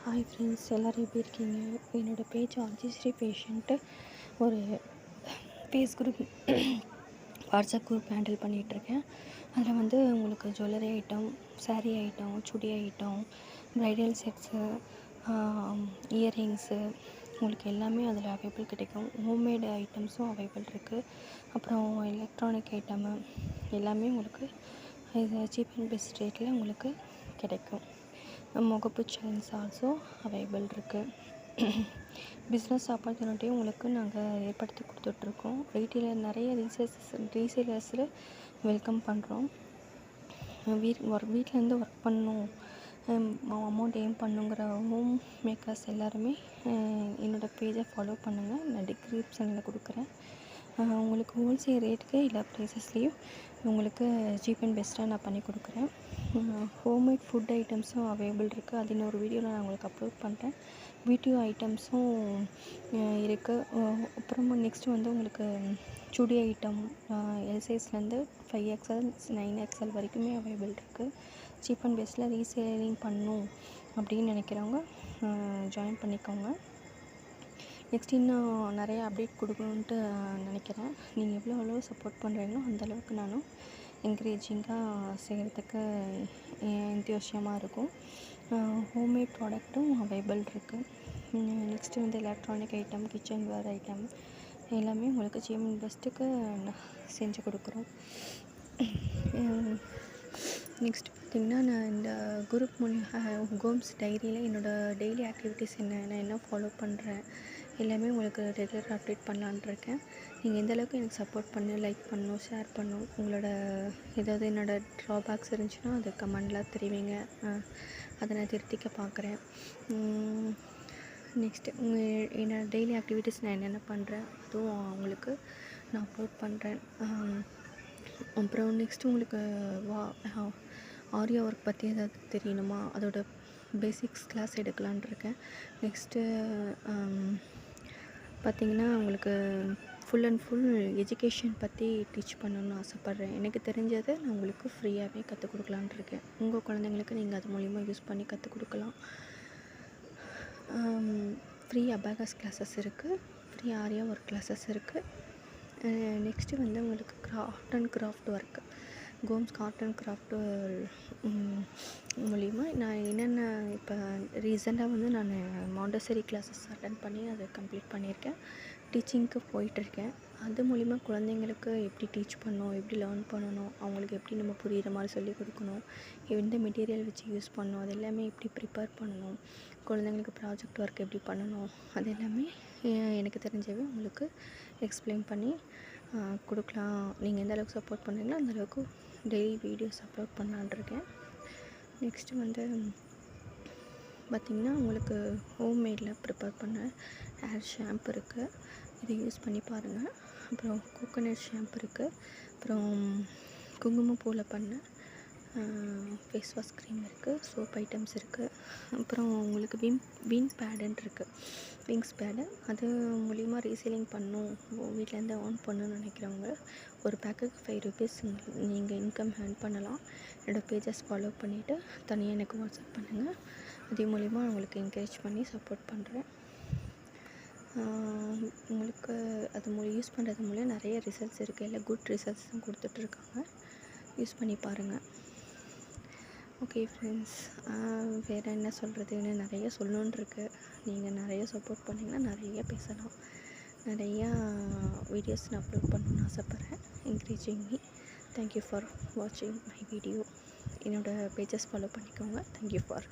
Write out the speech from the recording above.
Hi friends, எல்லோரும் எப்படி இருக்கீங்க? என்னோடய பேஜ் ஆர்ஜிஸ்ரீ பேஷண்ட்டு ஒரு face group WhatsApp group handle பண்ணிகிட்ருக்கேன். அதில் வந்து உங்களுக்கு jewellery item, sari item, chudi item, bridal sets, earrings உங்களுக்கு எல்லாமே அதில் அவைலபிள் கிடைக்கும். ஹோம்மேடு ஐட்டம்ஸும் அவைலபிள் இருக்குது. அப்புறம் எலக்ட்ரானிக் ஐட்டமு எல்லாமே உங்களுக்கு இது சீப் அண்ட் பெஸ்ட் ரேட்டில் உங்களுக்கு கிடைக்கும். முகப்பு செயின்ஸ் ஆல்சோ அவைலபிள் இருக்குது. பிஸ்னஸ் ஆப்பர்ச்சுனிட்டியும் உங்களுக்கு நாங்கள் ஏற்படுத்தி கொடுத்துட்ருக்கோம். ரீட்டெயிலர் நிறைய ரீசேலர்ஸில் வெல்கம் பண்ணுறோம். வீட்டிலேருந்து ஒர்க் பண்ணணும், அமௌண்ட் ஏர்ன் பண்ணுங்கிற ஹோம் மேக்கர்ஸ் எல்லாருமே என்னோடய பேஜை ஃபாலோ பண்ணுங்கள். நான் டிஸ்கிரிப்ஷனில் கொடுக்குறேன். உங்களுக்கு ஹோல்சேல் ரேட்டுக்கு இல்லை ப்ரைஸஸ்லேயும் உங்களுக்கு சீப் அண்ட் பெஸ்ட்டாக நான் பண்ணி கொடுக்குறேன். ஹோம்மேட் ஃபுட் ஐட்டம்ஸும் அவைலபிள் இருக்குது. அது இன்னொரு வீடியோவில் நான் உங்களுக்கு அப்லோட் பண்ணுறேன். வீடியோ ஐட்டம்ஸும் இருக்குது. அப்புறமா நெக்ஸ்ட்டு வந்து உங்களுக்கு சுடி ஐட்டம் எல் சைஸ்லேருந்து 5XL 9XL வரைக்குமே அவைலபிள் இருக்குது. சீப் அண்ட் பெஸ்ட்டில் ரீசேலிங் பண்ணணும் அப்படின்னு நினைக்கிறவங்க ஜாயின் பண்ணிக்கோங்க. நெக்ஸ்ட் இன்னும் நிறைய அப்டேட் கொடுக்கணுன்ட்டு நினைக்கிறேன். நீங்கள் எவ்வளோ சப்போர்ட் பண்ணுறீங்களோ அந்தளவுக்கு நானும் என்கரேஜிங்காக செய்கிறதுக்கு எந்தோஷியமாக இருக்கும். ஹோம்மேட் ப்ராடக்ட்டும் அவைலபிள் இருக்குது. நெக்ஸ்ட்டு வந்து எலக்ட்ரானிக் ஐட்டம், கிச்சன் வேர் ஐட்டம் எல்லாமே உங்களுக்கு சீப் அண்ட் பெஸ்ட்டுக்கு செஞ்சு கொடுக்குறோம். நெக்ஸ்ட் பார்த்திங்கன்னா, நான் இந்த குரூப் கோம்ஸ் டைரியில் என்னோடய டெய்லி ஆக்டிவிட்டீஸ் நான் என்ன ஃபாலோ பண்ணுறேன் எல்லாமே உங்களுக்கு ரெகுலராக அப்டேட் பண்ணலான்ட்டு இருக்கேன். நீங்கள் எந்தளவுக்கு எனக்கு சப்போர்ட் பண்ணு, லைக் பண்ணணும், ஷேர் பண்ணணும். உங்களோட ஏதாவது என்னோடய ட்ராபேக்ஸ் இருந்துச்சுன்னா அது கமெண்டில் தெரிவிங்க. அதை நான் திருத்திக்க பார்க்குறேன். நெக்ஸ்ட்டு என்னோடய டெய்லி ஆக்டிவிட்டீஸ் நான் என்னென்ன பண்ணுறேன் அதுவும் அவங்களுக்கு நான் அப்லோட் பண்ணுறேன். அப்புறம் நெக்ஸ்ட்டு உங்களுக்கு ஆரியா ஒர்க் பற்றி ஏதாவது தெரியணுமா, அதோட பேசிக்ஸ் கிளாஸ் எடுக்கலான்ட்டு இருக்கேன். நெக்ஸ்ட்டு பார்த்திங்கன்னா, உங்களுக்கு ஃபுல் அண்ட் ஃபுல் எஜுகேஷன் பற்றி டீச் பண்ணணுன்னு ஆசைப்பட்றேன். எனக்கு தெரிஞ்சதை நான் உங்களுக்கு ஃப்ரீயாகவே கற்றுக் கொடுக்கலான்ட்டு இருக்கேன். உங்கள் குழந்தைங்களுக்கு நீங்கள் அது மூலிமா யூஸ் பண்ணி கற்றுக் கொடுக்கலாம். ஃப்ரீ அபாகஸ் கிளாஸஸ் இருக்குது. ஃப்ரீ ஆரியா ஒர்க் கிளாஸஸ் இருக்குது. நெக்ஸ்ட்டு வந்து உங்களுக்கு ஆர்ட் அண்ட் கிராஃப்ட் ஒர்க்கு, கோம்ஸ் ஆர்ட் அண்ட் கிராஃப்ட்டு மூலிமா நான் என்னென்ன இப்போ ரீசெண்டாக வந்து நான் மாண்டசரி கிளாஸஸ் அட்டன் பண்ணி அதை கம்ப்ளீட் பண்ணியிருக்கேன். டீச்சிங்க்கு போயிட்டுருக்கேன். அது மூலிமா குழந்தைங்களுக்கு எப்படி டீச் பண்ணணும், எப்படி லேர்ன் பண்ணணும், அவங்களுக்கு எப்படி நம்ம புரிகிற மாதிரி சொல்லிக் கொடுக்கணும், எந்த மெட்டீரியல் வச்சு யூஸ் பண்ணணும், அது எல்லாமே எப்படி ப்ரிப்பேர் பண்ணணும், குழந்தைங்களுக்கு ப்ராஜெக்ட் ஒர்க் எப்படி பண்ணணும், அது எல்லாமே எனக்கு தெரிஞ்சவே உங்களுக்கு எக்ஸ்பிளைன் பண்ணி கொடுக்கலாம். நீங்கள் எந்த அளவுக்கு சப்போர்ட் பண்ணுறீங்களோ அந்தளவுக்கு டெய்லி வீடியோஸ் அப்லோட் பண்ணலான்ட்ருக்கேன். நெக்ஸ்ட்டு வந்து பார்த்திங்கன்னா, உங்களுக்கு ஹோம்மேடில் ப்ரிப்பேர் பண்ண ஹேர் ஷாம்பு இருக்குது. இதை யூஸ் பண்ணி பாருங்கள். அப்புறம் கோகோனட் ஷாம்பு இருக்குது. அப்புறம் குங்குமப்பூவில் பண்ண ஃபேஸ் வாஷ் க்ரீம் இருக்குது. சோப் ஐட்டம்ஸ் இருக்குது. அப்புறம் உங்களுக்கு விங் பேடுன்ட்டு இருக்குது, விங்ஸ் பேடு. அது மூலிமா ரீசேலிங் பண்ணணும், வீட்டிலேருந்து ஏர்ன் பண்ணணும்னு நினைக்கிறவங்க ஒரு பேக்குக்கு 5 rupees நீங்கள் இன்கம் ஏர்ன் பண்ணலாம். என்னோடய பேஜஸ் ஃபாலோ பண்ணிவிட்டு தனியாக எனக்கு வாட்ஸ்அப் பண்ணுங்கள். அதே மூலிமா உங்களுக்கு என்கரேஜ் பண்ணி சப்போர்ட் பண்ணுறேன். உங்களுக்கு அது யூஸ் பண்ணுறது மூலம் நிறைய ரிசல்ட்ஸ் இருக்குது. இல்லை குட் ரிசல்ட்ஸ் தான் கொடுத்துட்ருக்காங்க. யூஸ் பண்ணி பாருங்கள். ஓகே ஃப்ரெண்ட்ஸ், வேறு என்ன சொல்கிறதுன்னு நிறைய சொல்லணுன்ருக்கு. நீங்கள் நிறைய சப்போர்ட் பண்ணிங்கன்னா நிறைய பேசலாம். நிறையா வீடியோஸ் நான் அப்லோட் பண்ணணுன்னு ஆசைப்பட்றேன். Encouraging me. தேங்க்யூ ஃபார் வாட்சிங் மை வீடியோ. என்னோடய பேஜஸ் ஃபாலோ பண்ணிக்கோங்க. Thank you for